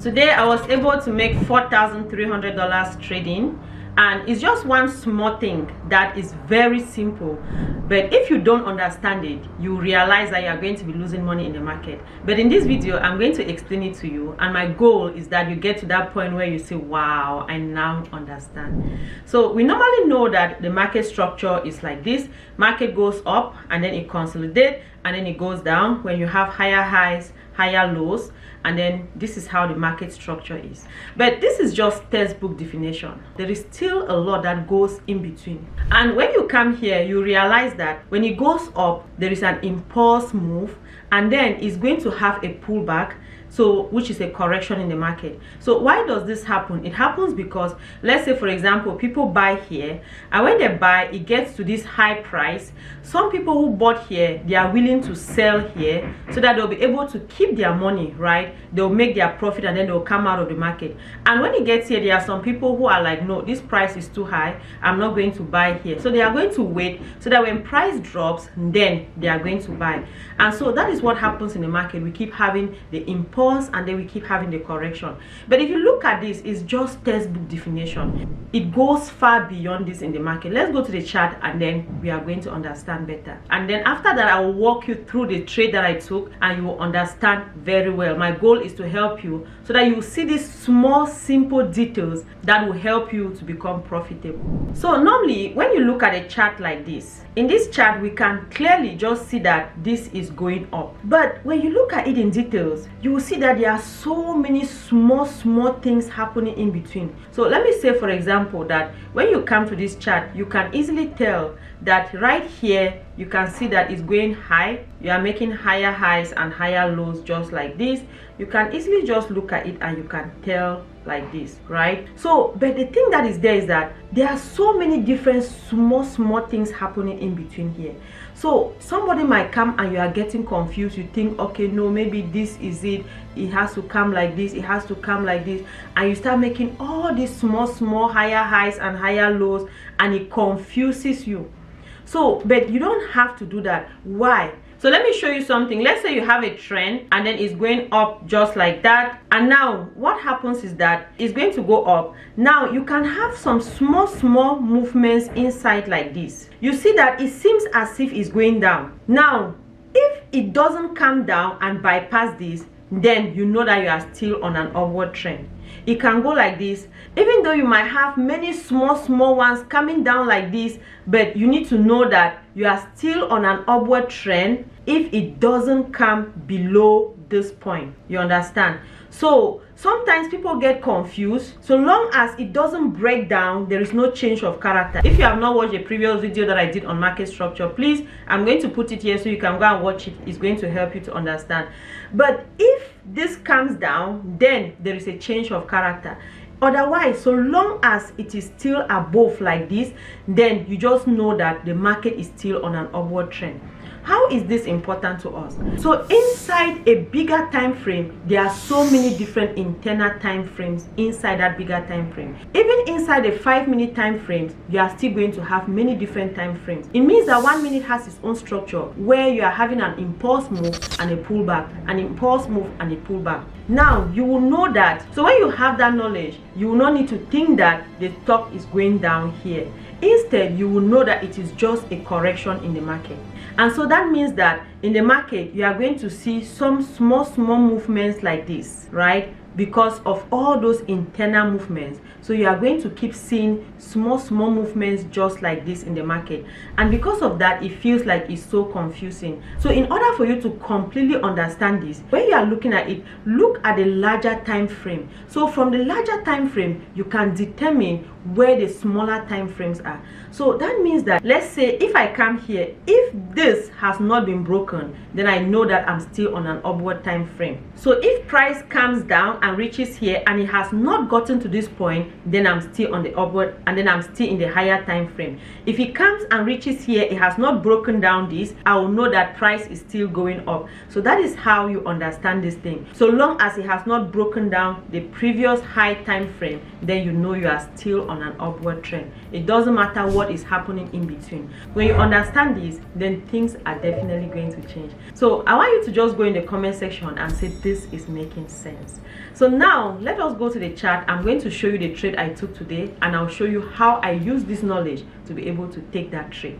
Today I was able to make $4,300 trading, and it's just one small thing that is very simple, but if you don't understand it, you realize that you are going to be losing money in the market. But in this video, I'm going to explain it to you, and my goal is that you get to that point where you say, wow, I now understand. So we normally know that the market structure is like this. Market goes up and then it consolidates and then it goes down when you have higher highs, higher lows, and then this is how the market structure is. But this is just textbook definition. There is still a lot that goes in between, and when you come here, you realize that when it goes up, there is an impulse move, and then it's going to have a pullback, so which is a correction in the market. So why does this happen? It happens because, let's say for example, people buy here, and when they buy, it gets to this high price. Some people who bought here, they are willing to sell here so that they'll be able to keep their money, right? They'll make their profit and then they'll come out of the market. And when it gets here, there are some people who are like, no, this price is too high, I'm not going to buy here. So they are going to wait so that when price drops, then they are going to buy. And so that is what happens in the market. We keep having the impulse and then we keep having the correction. But if you look at this, it's just textbook definition. It goes far beyond this in the market. Let's go to the chart and then we are going to understand better. And then after that, I will walk you through the trade that I took and you will understand very well. My goal is to help you so that you see these small, simple details that will help you to become profitable. So normally, when you look at a chart like this, in this chart, we can clearly just see that this is going up. But when you look at it in details, you will see that there are so many small things happening in between. So let me say, for example, that when you come to this chart, you can easily tell that right here, you can see that it's going high. You are making higher highs and higher lows just like this. You can easily just look at it and you can tell like this, right? So, but the thing that is there is that there are so many different small things happening in between here. So somebody might come and you are getting confused. You think, okay, no, maybe this is it. It has to come like this. It has to come like this. And you start making all these small higher highs and higher lows, and it confuses you. So, but you don't have to do that. Why? So let me show you something. Let's say you have a trend and then it's going up just like that. And now what happens is that it's going to go up. Now you can have some small movements inside like this. You see that it seems as if it's going down. Now, if it doesn't come down and bypass this, then you know that you are still on an upward trend. It can go like this, even though you might have many small ones coming down like this, but you need to know that you are still on an upward trend if it doesn't come below this point. You understand? So sometimes people get confused. So long as it doesn't break down, there is no change of character. If you have not watched a previous video that I did on market structure, please, I'm going to put it here so you can go and watch it. It's going to help you to understand. But if this comes down, then there is a change of character. Otherwise, so long as it is still above like this, then you just know that the market is still on an upward trend. How is this important to us? So inside a bigger time frame, there are so many different internal time frames inside that bigger time frame. Even inside a 5-minute time frame, you are still going to have many different time frames. It means that 1 minute has its own structure where you are having an impulse move and a pullback, an impulse move and a pullback. Now you will know that. So when you have that knowledge, you will not need to think that the stock is going down here. Instead, you will know that it is just a correction in the market. And so that means that in the market, you are going to see some small movements like this, right? Because of all those internal movements. So you are going to keep seeing small movements just like this in the market. And because of that, it feels like it's so confusing. So in order for you to completely understand this, when you are looking at it, look at the larger time frame. So from the larger time frame, you can determine where the smaller time frames are. So that means that, let's say if I come here, if this has not been broken, then I know that I'm still on an upward time frame. So if price comes down and reaches here and it has not gotten to this point, then I'm still on the upward, and then I'm still in the higher time frame. If it comes and reaches here, it has not broken down this, I will know that price is still going up. So that is how you understand this thing. So long as it has not broken down the previous high time frame, then you know you are still on an upward trend. It doesn't matter what is happening in between. When you understand this, then things are definitely going to change. So I want you to just go in the comment section and say this is making sense. So now let us go to the chart. I'm going to show you the trade I took today, and I'll show you how I use this knowledge to be able to take that trade.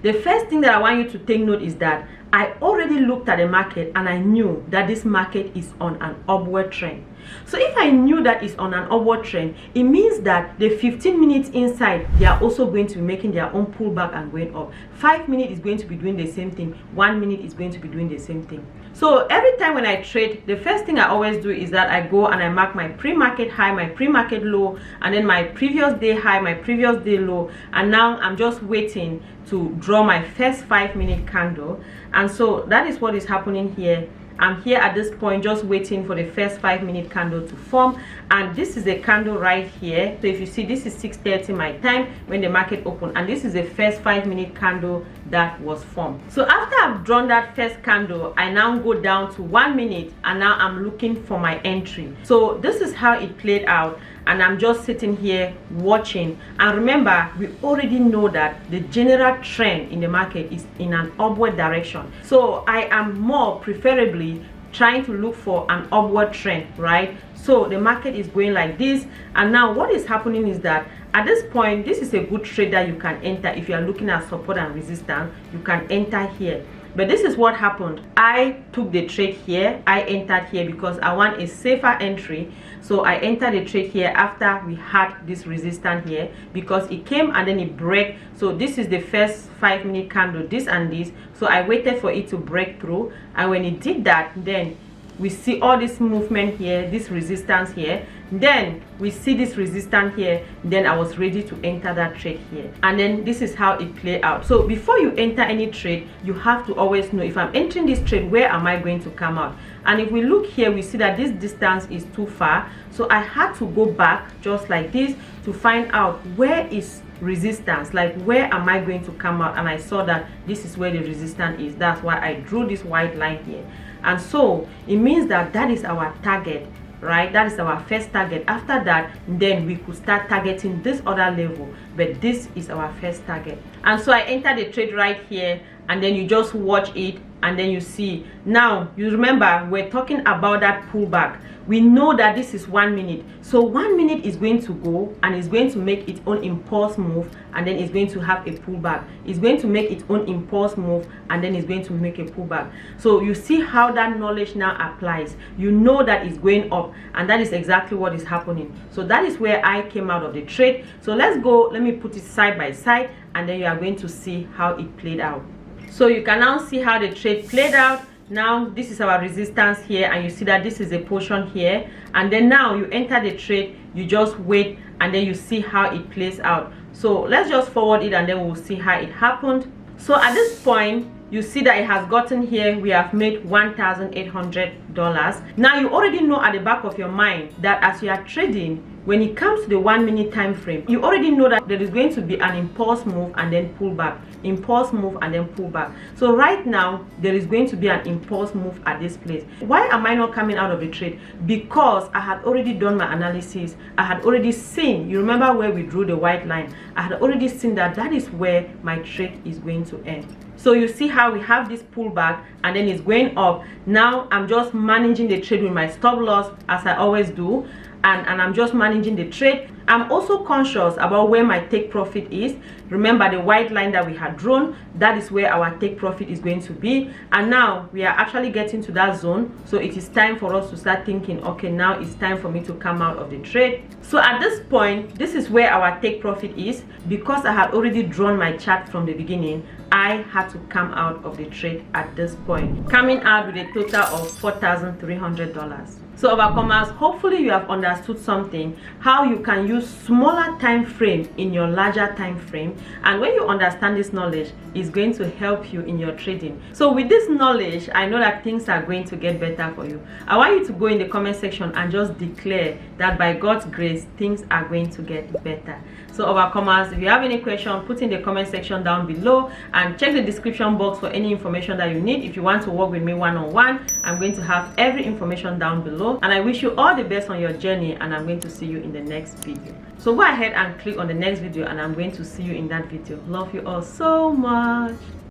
The first thing that I want you to take note is that I already looked at the market and I knew that this market is on an upward trend. So if I knew that it's on an upward trend, it means that the 15 minutes inside, they are also going to be making their own pullback and going up. 5 minutes is going to be doing the same thing. 1 minute is going to be doing the same thing. So every time when I trade, the first thing I always do is that I go and I mark my pre-market high, my pre-market low, and then my previous day high, my previous day low, and now I'm just waiting to draw my first 5 minute candle. And so that is what is happening here. I'm here at this point just waiting for the first 5 minute candle to form, and this is a candle right here. So if you see, this is 6:30 my time when the market opened, and this is the first 5 minute candle that was formed. So after I've drawn that first candle, I now go down to 1 minute, and now I'm looking for my entry. So this is how it played out, and I'm just sitting here watching. And remember, we already know that the general trend in the market is in an upward direction. So I am more preferably trying to look for an upward trend, right? So the market is going like this, and now what is happening is that at this point, this is a good trade that you can enter. If you are looking at support and resistance, you can enter here. But this is what happened. I took the trade here. I entered here because I want a safer entry. So I entered the trade here after we had this resistance here, because it came and then it break. So this is the first 5 minute candle, this and this. So I waited for it to break through, and when it did that, then we see all this movement here, this resistance here, then we see this resistance here. Then I was ready to enter that trade here, and then this is how it played out. So before you enter any trade, you have to always know, if I'm entering this trade, where am I going to come out? And if we look here, we see that this distance is too far, so I had to go back just like this to find out where is resistance, like where am I going to come out. And I saw that this is where the resistance is. That's why I drew this white line here. And so it means that that is our target, right? That is our first target. After that, then we could start targeting this other level, but this is our first target. And so I entered the trade right here, and then you just watch it, and then you see. Now you remember, we're talking about that pullback. We know that this is 1 minute, so 1 minute is going to go and it's going to make its own impulse move, and then it's going to have a pullback. It's going to make its own impulse move, and then it's going to make a pullback. So you see how that knowledge now applies. You know that it's going up, and that is exactly what is happening. So that is where I came out of the trade. So let's go, let me put it side by side, and then you are going to see how it played out. So you can now see how the trade played out. Now this is our resistance here, and you see that this is a portion here, and then now you enter the trade, you just wait, and then you see how it plays out. So let's just forward it, and then we'll see how it happened. So at this point, you see that it has gotten here. We have made $1,800. Now you already know at the back of your mind that as you are trading, when it comes to the 1 minute time frame, you already know that there is going to be an impulse move and then pullback, impulse move and then pullback. So right now there is going to be an impulse move at this place. Why am I not coming out of the trade? Because I had already done my analysis. I had already seen, you remember where we drew the white line, I had already seen that that is where my trade is going to end. So you see how we have this pullback, and then it's going up. Now I'm just managing the trade with my stop loss, as I always do, and I'm just managing the trade. I'm also conscious about where my take profit is. Remember the white line that we had drawn, that is where our take profit is going to be. And now we are actually getting to that zone, so it is time for us to start thinking, okay, now it's time for me to come out of the trade. So at this point, this is where our take profit is. Because I had already drawn my chart from the beginning, I had to come out of the trade at this point, coming out with a total of $4,300. So overcomers, hopefully you have understood something, how you can use smaller time frame in your larger time frame. And when you understand this knowledge, it's going to help you in your trading. So with this knowledge, I know that things are going to get better for you. I want you to go in the comment section and just declare that by God's grace, things are going to get better. So overcomers, if you have any question, put in the comment section down below, and check the description box for any information that you need. If you want to work with me one-on-one, I'm going to have every information down below. And I wish you all the best on your journey, and I'm going to see you in the next video. So go ahead and click on the next video, and I'm going to see you in that video. Love you all so much.